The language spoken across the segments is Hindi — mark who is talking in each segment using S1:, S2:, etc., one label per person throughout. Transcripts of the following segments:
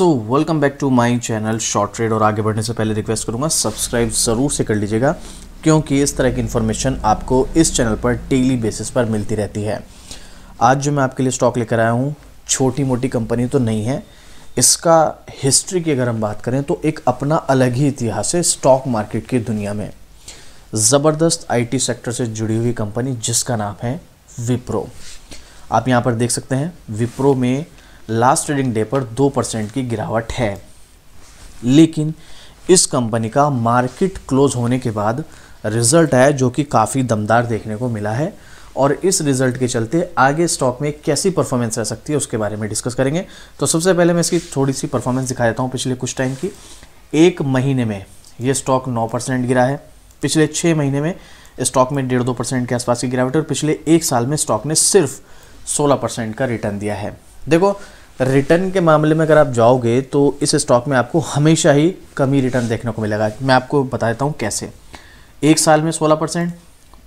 S1: Welcome back to my channel short trade. और आगे बढ़ने से पहले रिक्वेस्ट करूंगा सब्सक्राइब ज़रूर से कर लीजिएगा, क्योंकि इस तरह की इन्फॉर्मेशन आपको इस चैनल पर डेली बेसिस पर मिलती रहती है। आज जो मैं आपके लिए स्टॉक लेकर आया हूँ, छोटी मोटी कंपनी तो नहीं है। इसका हिस्ट्री की अगर हम बात करें तो एक अपना अलग ही इतिहास है स्टॉक मार्केट की दुनिया में। ज़बरदस्त IT सेक्टर से जुड़ी हुई कंपनी जिसका नाम है विप्रो। आप यहाँ पर देख सकते हैं विप्रो में लास्ट ट्रेडिंग डे पर 2% की गिरावट है, लेकिन इस कंपनी का मार्केट क्लोज होने के बाद रिजल्ट आया जो कि काफ़ी दमदार देखने को मिला है। और इस रिजल्ट के चलते आगे स्टॉक में कैसी परफॉर्मेंस रह सकती है उसके बारे में डिस्कस करेंगे। तो सबसे पहले मैं इसकी थोड़ी सी परफॉर्मेंस दिखा देता हूँ पिछले कुछ टाइम की। एक महीने में ये स्टॉक 9% गिरा है, पिछले 6 महीने में स्टॉक में 1.5-2% के आसपास की गिरावट है, और पिछले 1 साल में स्टॉक ने सिर्फ 16% का रिटर्न दिया है। देखो, रिटर्न के मामले में अगर आप जाओगे तो इस स्टॉक में आपको हमेशा ही कमी रिटर्न देखने को मिलेगा। मैं आपको बता देता हूँ कैसे। 1 साल में 16%,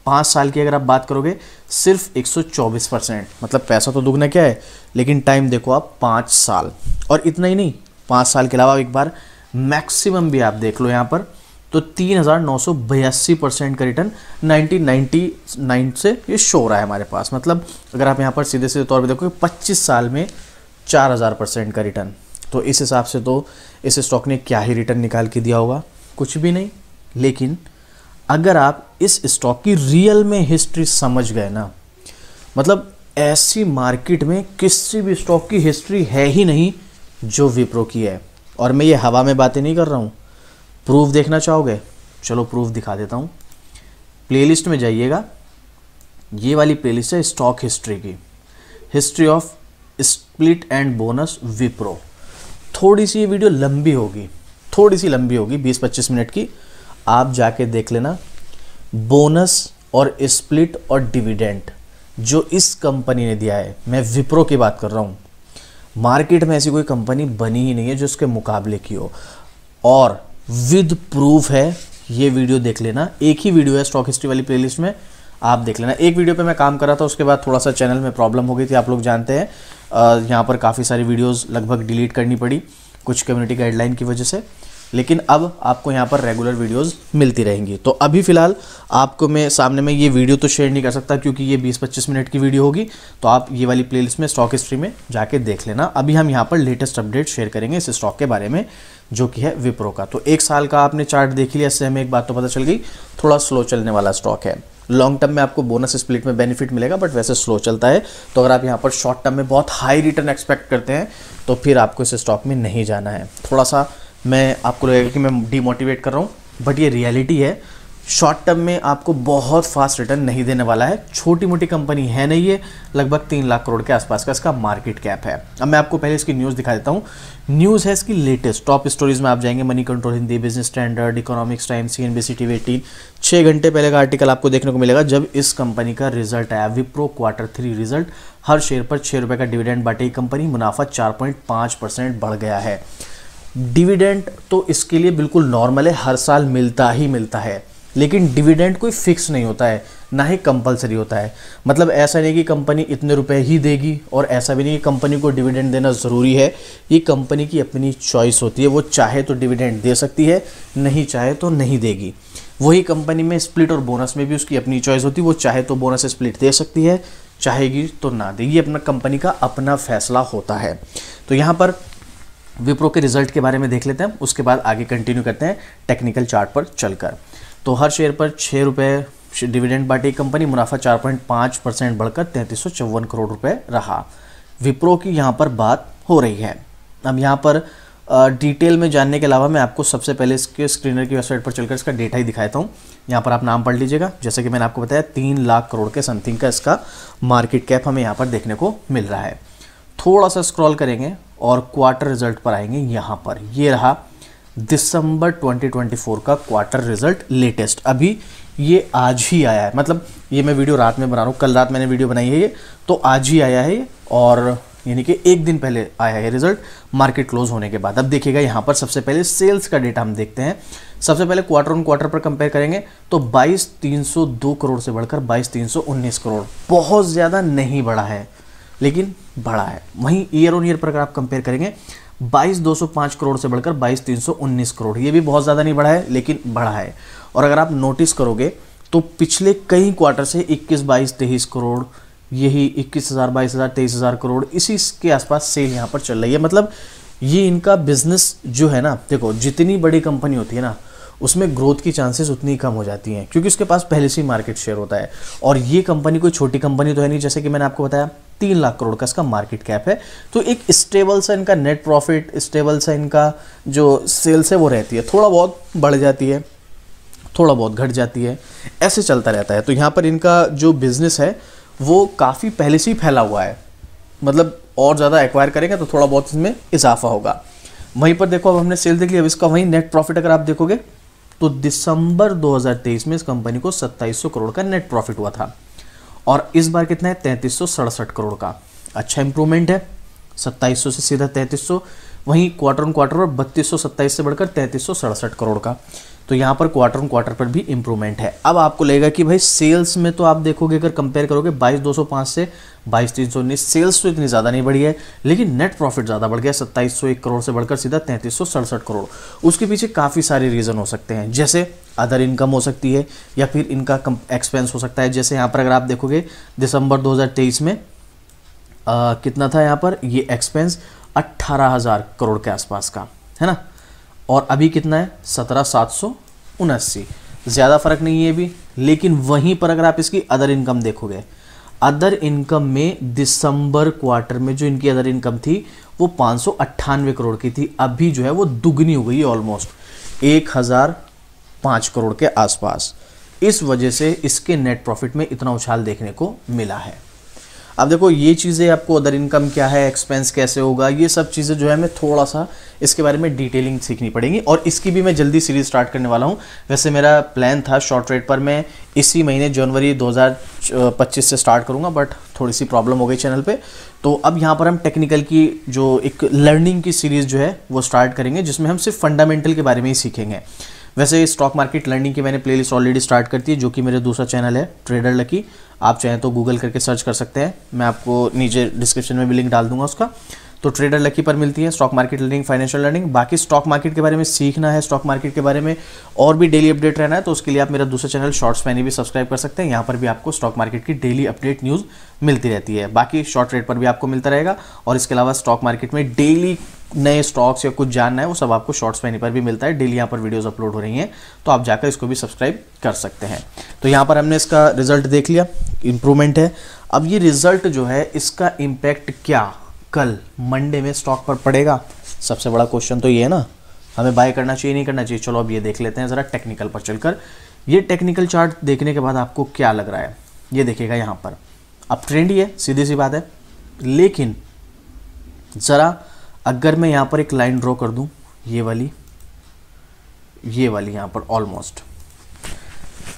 S1: 5 साल की अगर आप बात करोगे सिर्फ 124%। मतलब पैसा तो दुगना क्या है, लेकिन टाइम देखो आप 5 साल। और इतना ही नहीं, 5 साल के अलावा एक बार मैक्सिमम भी आप देख लो यहाँ पर तो 3982% का रिटर्न 1999 से ये शो हो रहा है हमारे पास। मतलब अगर आप यहाँ पर सीधे सीधे तौर पे देखोगे 25 साल में 4000% का रिटर्न, तो इस हिसाब से तो इस स्टॉक ने क्या ही रिटर्न निकाल के दिया होगा, कुछ भी नहीं। लेकिन अगर आप इस स्टॉक की रियल में हिस्ट्री समझ गए ना, मतलब ऐसी मार्केट में किसी भी स्टॉक की हिस्ट्री है ही नहीं जो विप्रो की है। और मैं ये हवा में बातें नहीं कर रहा हूँ, प्रूफ देखना चाहोगे? चलो प्रूफ दिखा देता हूँ। प्लेलिस्ट में जाइएगा, ये वाली प्लेलिस्ट है स्टॉक हिस्ट्री की, history of split and bonus Wipro. थोड़ी सी ये वीडियो लंबी होगी, थोड़ी सी लंबी होगी, 20-25 मिनट की। आप जाके देख लेना। बोनस और स्प्लिट और डिविडेंड जो इस कंपनी ने दिया है, मैं विप्रो की बात कर रहा हूँ। मार्केट में ऐसी कोई कंपनी बनी ही नहीं है जो उसके मुकाबले की हो, और विद प्रूफ है। ये वीडियो देख लेना, एक ही वीडियो है स्टॉक हिस्ट्री वाली प्लेलिस्ट में, आप देख लेना। एक वीडियो पे मैं काम कर रहा था, उसके बाद थोड़ा सा चैनल में प्रॉब्लम हो गई थी, आप लोग जानते हैं। यहाँ पर काफ़ी सारी वीडियोस लगभग डिलीट करनी पड़ी कुछ कम्युनिटी गाइडलाइन की वजह से, लेकिन अब आपको यहाँ पर रेगुलर वीडियोस मिलती रहेंगी। तो अभी फ़िलहाल आपको मैं सामने में ये वीडियो तो शेयर नहीं कर सकता क्योंकि ये 20-25 मिनट की वीडियो होगी, तो आप ये वाली प्लेलिस्ट में स्टॉक हिस्ट्री में जाके देख लेना। अभी हम यहाँ पर लेटेस्ट अपडेट शेयर करेंगे इस स्टॉक के बारे में जो कि है विप्रो का। तो 1 साल का आपने चार्ट देख लिया, इससे हमें एक बात तो पता चल गई, थोड़ा स्लो चलने वाला स्टॉक है। लॉन्ग टर्म में आपको बोनस स्प्लिट में बेनिफिट मिलेगा, बट वैसे स्लो चलता है। तो अगर आप यहाँ पर शॉर्ट टर्म में बहुत हाई रिटर्न एक्सपेक्ट करते हैं तो फिर आपको इस स्टॉक में नहीं जाना है। थोड़ा सा मैं आपको लगेगा कि मैं डीमोटिवेट कर रहा हूँ, बट ये रियलिटी है। शॉर्ट टर्म में आपको बहुत फास्ट रिटर्न नहीं देने वाला है। छोटी मोटी कंपनी है नहीं ये, लगभग 3 लाख करोड़ के आसपास का इसका मार्केट कैप है। अब मैं आपको पहले इसकी न्यूज़ दिखा देता हूँ। न्यूज़ है इसकी लेटेस्ट, टॉप स्टोरीज में आप जाएंगे, money control Hindi, business standard, economics times, CNBC TV 18। 6 घंटे पहले का आर्टिकल आपको देखने को मिलेगा जब इस कंपनी का रिजल्ट आया, विप्रो Q3 रिजल्ट। हर शेयर पर 6 रुपये का डिविडेंड बांटेगी कंपनी, मुनाफा 4.5% बढ़ गया है। डिविडेंड तो इसके लिए बिल्कुल नॉर्मल है, हर साल मिलता ही मिलता है, लेकिन डिविडेंड कोई फिक्स नहीं होता है, ना ही कंपलसरी होता है। मतलब ऐसा नहीं कि कंपनी इतने रुपए ही देगी, और ऐसा भी नहीं कि कंपनी को डिविडेंड देना ज़रूरी है। ये कंपनी की अपनी चॉइस होती है, वो चाहे तो डिविडेंड दे सकती है, नहीं चाहे तो नहीं देगी। वही कंपनी में स्प्लिट और बोनस में भी उसकी अपनी चॉइस होती है, वो चाहे तो बोनस स्प्लिट दे सकती है, चाहेगी तो ना देगी। अपना कंपनी का अपना फैसला होता है। तो यहाँ पर विप्रो के रिजल्ट के बारे में देख लेते हैं, उसके बाद आगे कंटिन्यू करते हैं टेक्निकल चार्ट पर चलकर। तो हर शेयर पर 6 रुपये डिविडेंड बांटी कंपनी, मुनाफा 4.5% बढ़कर 3354 करोड़ रुपए रहा। विप्रो की यहाँ पर बात हो रही है। अब यहाँ पर डिटेल में जानने के अलावा मैं आपको सबसे पहले इसके स्क्रीनर की वेबसाइट पर चलकर इसका डेटा ही दिखाता हूँ। यहाँ पर आप नाम पढ़ लीजिएगा। जैसे कि मैंने आपको बताया 3 लाख करोड़ के समथिंग का इसका मार्केट कैप हमें यहाँ पर देखने को मिल रहा है। थोड़ा सा स्क्रॉल करेंगे और क्वार्टर रिजल्ट पर आएंगे। यहाँ पर ये रहा दिसंबर 2024 का क्वार्टर रिजल्ट लेटेस्ट, अभी ये आज ही आया है। मतलब ये मैं वीडियो रात में बना रहा हूँ, कल रात मैंने वीडियो बनाई है ये, तो आज ही आया है ये, और यानी कि 1 दिन पहले आया है रिजल्ट मार्केट क्लोज होने के बाद। अब देखिएगा यहाँ पर सबसे पहले सेल्स का डेटा हम देखते हैं। सबसे पहले क्वार्टर ऑन क्वार्टर पर कंपेयर करेंगे तो 22,302 करोड़ से बढ़कर 22,319 करोड़, बहुत ज़्यादा नहीं बढ़ा है, लेकिन बढ़ा है। वहीं ईयर ऑन ईयर पर अगर आप कंपेयर करेंगे 22,205 करोड़ से बढ़कर 22,319 करोड़। ये भी बहुत ज़्यादा नहीं बढ़ा है लेकिन बढ़ा है। और अगर आप नोटिस करोगे तो पिछले कई क्वार्टर से 21, 22, 23 करोड़, यही 21,000, 22,000, 23,000 करोड़ इसी के आसपास सेल यहाँ पर चल रही है। मतलब ये इनका बिजनेस जो है ना, देखो जितनी बड़ी कंपनी होती है ना उसमें ग्रोथ की चांसेस उतनी कम हो जाती हैं क्योंकि उसके पास पहले से ही मार्केट शेयर होता है। और ये कंपनी कोई छोटी कंपनी तो है नहीं, जैसे कि मैंने आपको बताया 3 लाख करोड़ का इसका मार्केट कैप है। तो एक स्टेबल सा इनका नेट प्रॉफिट, स्टेबल सा इनका जो सेल्स है वो रहती है, थोड़ा बहुत बढ़ जाती है, थोड़ा बहुत घट जाती है, ऐसे चलता रहता है। तो यहाँ पर इनका जो बिजनेस है वो काफ़ी पहले से ही फैला हुआ है, मतलब और ज़्यादा एक्वायर करेंगे तो थोड़ा बहुत इसमें इजाफा होगा। वहीं पर देखो, अब हमने सेल देख लिया, अब इसका वहीं नेट प्रॉफिट अगर आप देखोगे तो दिसंबर 2023 में इस कंपनी को 2700 करोड़ का नेट प्रॉफिट हुआ था और इस बार कितना है 3367 करोड़ का। अच्छा इंप्रूवमेंट है, 2700 से सीधा 3300, वहीं क्वार्टर ऑन क्वार्टर और 3227 से बढ़कर 3367 करोड़ का। तो यहाँ पर क्वार्टर ऑन क्वार्टर पर भी इंप्रूवमेंट है। अब आपको लगेगा कि भाई सेल्स में तो आप देखोगे, अगर कंपेयर करोगे 22,205 से 22,319, सेल्स तो इतनी ज़्यादा नहीं बढ़ी है लेकिन नेट प्रॉफिट ज़्यादा बढ़ गया, 2701 करोड़ से बढ़कर सीधा 3367 करोड़। उसके पीछे काफ़ी सारे रीज़न हो सकते हैं, जैसे अदर इनकम हो सकती है या फिर इनका एक्सपेंस हो सकता है। जैसे यहाँ पर अगर आप देखोगे दिसंबर 2023 में कितना था यहाँ पर ये एक्सपेंस 18,000 करोड़ के आसपास का है ना, और अभी कितना है 17,779। ज़्यादा फर्क नहीं है भी। लेकिन वहीं पर अगर आप इसकी अदर इनकम देखोगे, अदर इनकम में दिसंबर क्वार्टर में जो इनकी अदर इनकम थी वो 598 करोड़ की थी, अभी जो है वो दुगनी हो गई है, ऑलमोस्ट 1005 करोड़ के आसपास। इस वजह से इसके नेट प्रॉफिट में इतना उछाल देखने को मिला है। अब देखो ये चीज़ें आपको अदर इनकम क्या है, एक्सपेंस कैसे होगा, ये सब चीज़ें जो है हमें थोड़ा सा इसके बारे में डिटेलिंग सीखनी पड़ेगी और इसकी भी मैं जल्दी सीरीज स्टार्ट करने वाला हूँ। वैसे मेरा प्लान था शॉर्ट ट्रेड पर मैं इसी महीने जनवरी 2025 से स्टार्ट करूँगा, बट थोड़ी सी प्रॉब्लम हो गई चैनल पे। तो अब यहाँ पर हम टेक्निकल की जो एक लर्निंग की सीरीज़ जो है वो स्टार्ट करेंगे, जिसमें हम सिर्फ फंडामेंटल के बारे में ही सीखेंगे। वैसे स्टॉक मार्केट लर्निंग की मैंने प्लेलिस्ट ऑलरेडी स्टार्ट कर दी है, जो कि मेरे दूसरा चैनल है ट्रेडर लकी। आप चाहें तो गूगल करके सर्च कर सकते हैं, मैं आपको नीचे डिस्क्रिप्शन में भी लिंक डाल दूंगा उसका। तो ट्रेडर लकी पर मिलती है stock market learning, financial learning. बाकी स्टॉक मार्केट के बारे में सीखना है, स्टॉक मार्केट के बारे में और भी डेली अपडेट रहना है, तो उसके लिए आप मेरा दूसरा चैनल शॉर्ट्स मैंने भी सब्सक्राइब कर सकते हैं। यहाँ पर भी आपको स्टॉक मार्केट की डेली अपडेट न्यूज़ मिलती रहती है। बाकी शॉर्ट ट्रेड पर भी आपको मिलता रहेगा, और इसके अलावा स्टॉक मार्केट में डेली नए स्टॉक्स या कुछ जानना है वो सब आपको शॉर्ट्स मैनी पर भी मिलता है। डेली यहाँ पर वीडियोस अपलोड हो रही हैं, तो आप जाकर इसको भी सब्सक्राइब कर सकते हैं। तो यहाँ पर हमने इसका रिजल्ट देख लिया, इंप्रूवमेंट है। अब ये रिजल्ट जो है इसका इम्पैक्ट क्या कल मंडे में स्टॉक पर पड़ेगा, सबसे बड़ा क्वेश्चन तो ये है ना, हमें बाय करना चाहिए नहीं करना चाहिए। चलो अब ये देख लेते हैं ज़रा टेक्निकल पर चलकर। ये टेक्निकल चार्ट देखने के बाद आपको क्या लग रहा है, ये देखिएगा यहाँ पर अब ट्रेंड ही है, सीधी सी बात है। लेकिन ज़रा अगर मैं यहाँ पर एक लाइन ड्रॉ कर दूँ, ये वाली यहाँ पर ऑलमोस्ट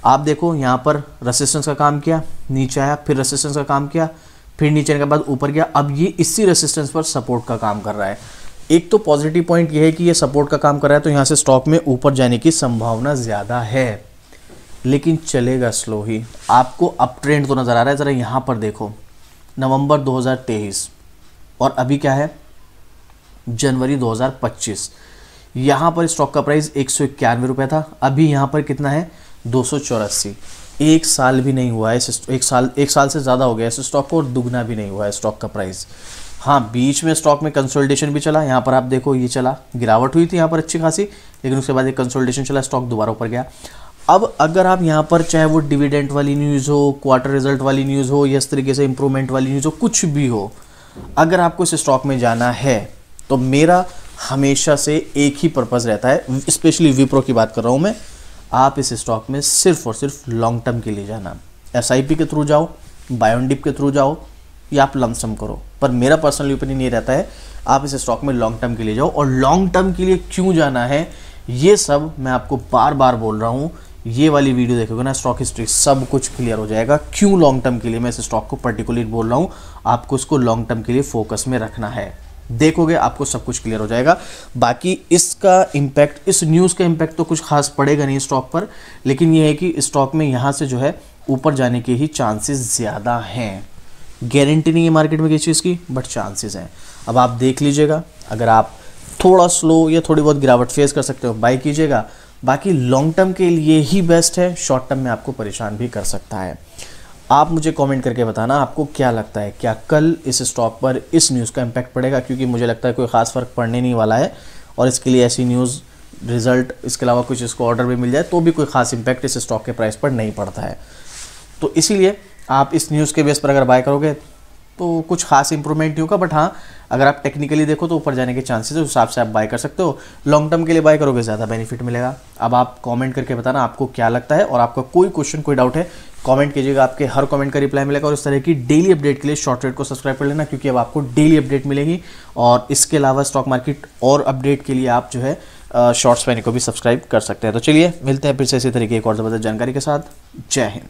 S1: आप देखो, यहाँ पर रेसिस्टेंस का काम किया, नीचे आया, फिर रेसिस्टेंस का काम किया, फिर नीचे आने के बाद ऊपर गया। अब ये इसी रेसिस्टेंस पर सपोर्ट का काम कर रहा है। एक तो पॉजिटिव पॉइंट ये है कि ये सपोर्ट का काम कर रहा है, तो यहाँ से स्टॉक में ऊपर जाने की संभावना ज़्यादा है, लेकिन चलेगा स्लो ही। आपको अप ट्रेंड तो नज़र आ रहा है, ज़रा यहाँ पर देखो, नवंबर 2023 और अभी क्या है जनवरी 2025। यहाँ पर स्टॉक का प्राइस 191 रुपये था, अभी यहाँ पर कितना है 284। एक साल भी नहीं हुआ है, एक साल से ज़्यादा हो गया इस स्टॉक को, और दुगना भी नहीं हुआ है स्टॉक का प्राइस। हाँ, बीच में स्टॉक में कंसोलिडेशन भी चला, यहाँ पर आप देखो ये चला, गिरावट हुई थी यहाँ पर अच्छी खासी, लेकिन उसके बाद एक कंसोलिडेशन चला, स्टॉक दोबारा ऊपर गया। अब अगर आप यहाँ पर चाहे वो डिविडेंड वाली न्यूज़ हो, क्वार्टर रिजल्ट वाली न्यूज़ हो, या इस तरीके से इंप्रूवमेंट वाली न्यूज़ हो, कुछ भी हो, अगर आपको इस स्टॉक में जाना है तो मेरा हमेशा से एक ही पर्पज़ रहता है, स्पेशली विप्रो की बात कर रहा हूँ मैं, आप इस स्टॉक में सिर्फ और सिर्फ लॉन्ग टर्म के लिए जाना। एसआईपी के थ्रू जाओ, बाय ऑन डिप के थ्रू जाओ, या आप लमसम करो, पर मेरा पर्सनल ओपिनियन ये रहता है आप इस स्टॉक में लॉन्ग टर्म के लिए जाओ। और लॉन्ग टर्म के लिए क्यों जाना है ये सब मैं आपको बार बार बोल रहा हूँ। ये वाली वीडियो देखोगे ना, स्टॉक हिस्ट्री, सब कुछ क्लियर हो जाएगा क्यों लॉन्ग टर्म के लिए मैं इस स्टॉक को पर्टिकुलरली बोल रहा हूँ। आपको इसको लॉन्ग टर्म के लिए फोकस में रखना है, देखोगे आपको सब कुछ क्लियर हो जाएगा। बाकी इसका इम्पैक्ट, इस न्यूज़ का इम्पैक्ट तो कुछ खास पड़ेगा नहीं स्टॉक पर, लेकिन ये है कि स्टॉक में यहाँ से जो है ऊपर जाने के ही चांसेस ज़्यादा हैं। गारंटी नहीं है मार्केट में किसी चीज़ की, बट चांसेस हैं। अब आप देख लीजिएगा, अगर आप थोड़ा स्लो या थोड़ी बहुत गिरावट फेस कर सकते हो, बाई कीजिएगा। बाकी लॉन्ग टर्म के लिए ही बेस्ट है, शॉर्ट टर्म में आपको परेशान भी कर सकता है। आप मुझे कमेंट करके बताना आपको क्या लगता है, क्या कल इस स्टॉक पर इस न्यूज़ का इम्पैक्ट पड़ेगा, क्योंकि मुझे लगता है कोई ख़ास फ़र्क पड़ने नहीं वाला है। और इसके लिए ऐसी न्यूज़, रिजल्ट, इसके अलावा कुछ इसको ऑर्डर भी मिल जाए तो भी कोई ख़ास इम्पैक्ट इस स्टॉक के प्राइस पर नहीं पड़ता है। तो इसीलिए आप इस न्यूज़ के बेस पर अगर बाय करोगे तो कुछ खास इंप्रूवमेंट नहीं होगा, बट हाँ अगर आप टेक्निकली देखो तो ऊपर जाने के चांसेस है, उस हिसाब से आप बाय कर सकते हो। लॉन्ग टर्म के लिए बाय करोगे ज़्यादा बेनिफिट मिलेगा। अब आप कमेंट करके बताना आपको क्या लगता है, और आपका कोई क्वेश्चन, कोई डाउट है कमेंट कीजिएगा, आपके हर कमेंट का रिप्लाई मिलेगा। और इस तरह की डेली अपडेट के लिए शॉर्ट ट्रेड को सब्सक्राइब कर लेना, क्योंकि अब आपको डेली अपडेट मिलेगी। और इसके अलावा स्टॉक मार्केट और अपडेट के लिए आप जो है शॉर्ट्स पैनी को भी सब्सक्राइब कर सकते हैं। तो चलिए मिलते हैं फिर से इसी तरीके एक और ज़बरदस्त जानकारी के साथ। जय हिंद।